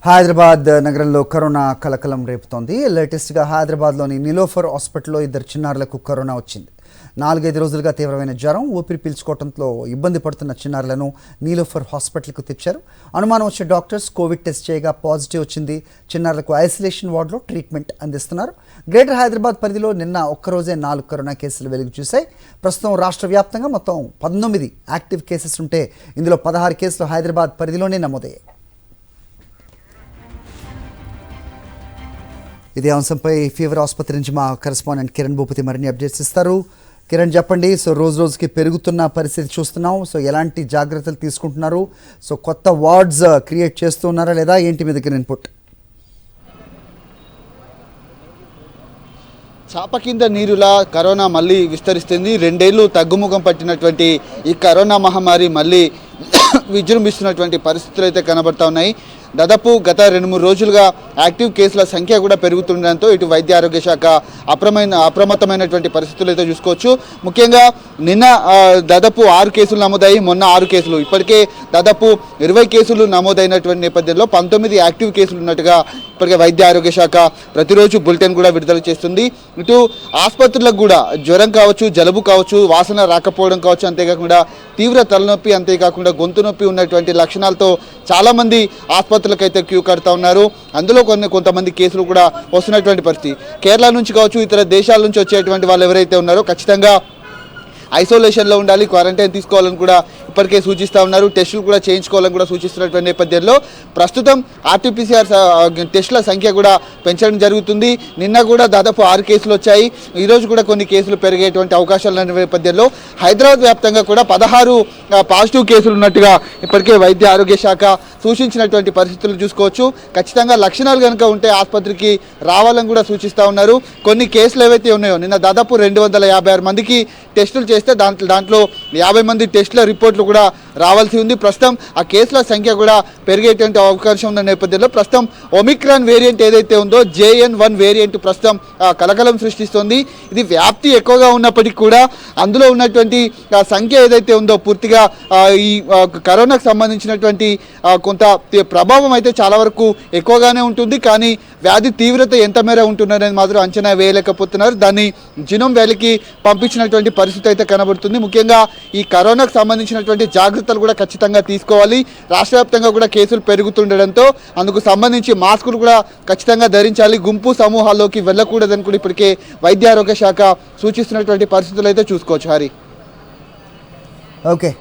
హైదరాబాద్ నగరంలో కరోనా కలకలం రేపుతోంది. లేటెస్ట్గా హైదరాబాద్లోని నిలోఫర్ హాస్పిటల్లో ఇద్దరు చిన్నారులకు కరోనా వచ్చింది. 4-5 రోజులుగా తీవ్రమైన జ్వరం, ఊపిరి పీల్చుకోవడంతో ఇబ్బంది పడుతున్న చిన్నారులను నీలోఫర్ హాస్పిటల్కు తెచ్చారు. అనుమానం వచ్చే డాక్టర్స్ కోవిడ్ టెస్ట్ చేయగా పాజిటివ్ వచ్చింది. చిన్నారులకు ఐసోలేషన్ వార్డులో ట్రీట్మెంట్ అందిస్తున్నారు. గ్రేటర్ హైదరాబాద్ పరిధిలో నిన్న ఒక్కరోజే 4 కరోనా కేసులు వెలుగు చూశాయి. ప్రస్తుతం రాష్ట్ర వ్యాప్తంగా మొత్తం 19 యాక్టివ్ కేసెస్ ఉంటే ఇందులో 16 కేసులు హైదరాబాద్ పరిధిలోనే నమోదయ్యాయి. ఇదే అంశంపై ఫీవర్ ఆసుపత్రి నుంచి మా కరెస్పాండెంట్ కిరణ్ భూపతి మరిన్ని అప్డేట్స్ ఇస్తారు. కిరణ్, చెప్పండి. రోజు రోజుకి పెరుగుతున్న పరిస్థితి చూస్తున్నాం. ఎలాంటి జాగ్రత్తలు తీసుకుంటున్నారు? కొత్త వార్డ్స్ క్రియేట్ చేస్తున్నారా లేదా? ఏంటి మీ దగ్గర ఇన్పుట్? చాప కింద నీరులా కరోనా మళ్ళీ విస్తరిస్తుంది. 2 ఏళ్ళు తగ్గుముఖం పట్టినటువంటి ఈ కరోనా మహమ్మారి మళ్ళీ విజృంభిస్తున్నటువంటి పరిస్థితులు అయితే కనబడతా ఉన్నాయి. దాదాపు గత 2-3 రోజులుగా యాక్టివ్ కేసుల సంఖ్య కూడా పెరుగుతుండడంతో ఇటు వైద్య ఆరోగ్య శాఖ అప్రమత్తమైనటువంటి పరిస్థితులు అయితే చూసుకోవచ్చు. ముఖ్యంగా నిన్న దాదాపు 6 కేసులు నమోదయ్యి, మొన్న 6 కేసులు, ఇప్పటికే దాదాపు 20 కేసులు నమోదైనటువంటి నేపథ్యంలో 19 యాక్టివ్ కేసులు ఉన్నట్టుగా ఇప్పటికే వైద్య ఆరోగ్య శాఖ ప్రతిరోజు బులెటిన్ కూడా విడుదల చేస్తుంది. ఇటు ఆసుపత్రులకు కూడా జ్వరం కావచ్చు, జలుబు కావచ్చు, వాసన రాకపోవడం కావచ్చు, అంతేకాకుండా తీవ్ర తలనొప్పి, అంతేకాకుండా గొంతు నొప్పి ఉన్నటువంటి లక్షణాలతో చాలామంది ఆసుపత్రులకు అయితే క్యూ కడతా ఉన్నారు. అందులో కొంతమంది కేసులు కూడా వస్తున్నటువంటి పరిస్థితి. కేరళ నుంచి కావచ్చు, ఇతర దేశాల నుంచి వచ్చేటువంటి వాళ్ళు ఎవరైతే ఉన్నారో ఖచ్చితంగా ఐసోలేషన్లో ఉండాలి, క్వారంటైన్ తీసుకోవాలని కూడా ఇప్పటికే సూచిస్తూ ఉన్నారు. టెస్టులు కూడా చేయించుకోవాలని కూడా సూచిస్తున్నటువంటి నేపథ్యంలో ప్రస్తుతం ఆర్టీపీసీఆర్ టెస్టుల సంఖ్య కూడా పెంచడం జరుగుతుంది. నిన్న కూడా దాదాపు 6 కేసులు వచ్చాయి. ఈరోజు కూడా కొన్ని కేసులు పెరిగేటువంటి అవకాశాలు ఉన్న నేపథ్యంలో హైదరాబాద్ వ్యాప్తంగా కూడా 16 పాజిటివ్ కేసులు ఉన్నట్టుగా ఇప్పటికే వైద్య ఆరోగ్య శాఖ సూచించినటువంటి పరిస్థితులు చూసుకోవచ్చు. ఖచ్చితంగా లక్షణాలు కనుక ఉంటే ఆసుపత్రికి రావాలని కూడా సూచిస్తూ ఉన్నారు. కొన్ని కేసులు ఏవైతే ఉన్నాయో నిన్న దాదాపు 256 మందికి టెస్టులు చేస్తే దాంట్లో 50 మంది టెస్టుల రిపోర్ట్లు కూడా రావాల్సి ఉంది. ప్రస్తుతం ఆ కేసుల సంఖ్య కూడా పెరిగేటువంటి అవకాశం ఉన్న నేపథ్యంలో ప్రస్తుతం ఒమిక్రాన్ వేరియంట్ ఏదైతే ఉందో JN1 వేరియంట్ ప్రస్తుతం కలకలం సృష్టిస్తోంది. ఇది వ్యాప్తి ఎక్కువగా ఉన్నప్పటికీ కూడా అందులో ఉన్నటువంటి సంఖ్య ఏదైతే ఉందో పూర్తిగా ఈ కరోనాకు సంబంధించినటువంటి కొంత ప్రభావం అయితే చాలా వరకు ఎక్కువగానే ఉంటుంది. కానీ వ్యాధి తీవ్రత ఎంత మేర ఉంటుందనేది మాత్రం అంచనా వేయలేకపోతున్నారు. దాన్ని జినోమ్ వ్యాలీకి పంపించినటువంటి పరిస్థితి అయితే కనబడుతుంది. ముఖ్యంగా ఈ కరోనాకు సంబంధించినటువంటి జాగ్రత్తలు కూడా ఖచ్చితంగా తీసుకోవాలి. రాష్ట్ర వ్యాప్తంగా కూడా కేసులు పెరుగుతుండడంతో అందుకు సంబంధించి మాస్కులు కూడా ఖచ్చితంగా ధరించాలి. గుంపు సమూహాల్లోకి వెళ్ళకూడదని కూడా ఇప్పటికే వైద్య ఆరోగ్య శాఖ సూచిస్తున్నటువంటి పరిస్థితులు అయితే చూసుకోవచ్చు. హరి, ఓకే.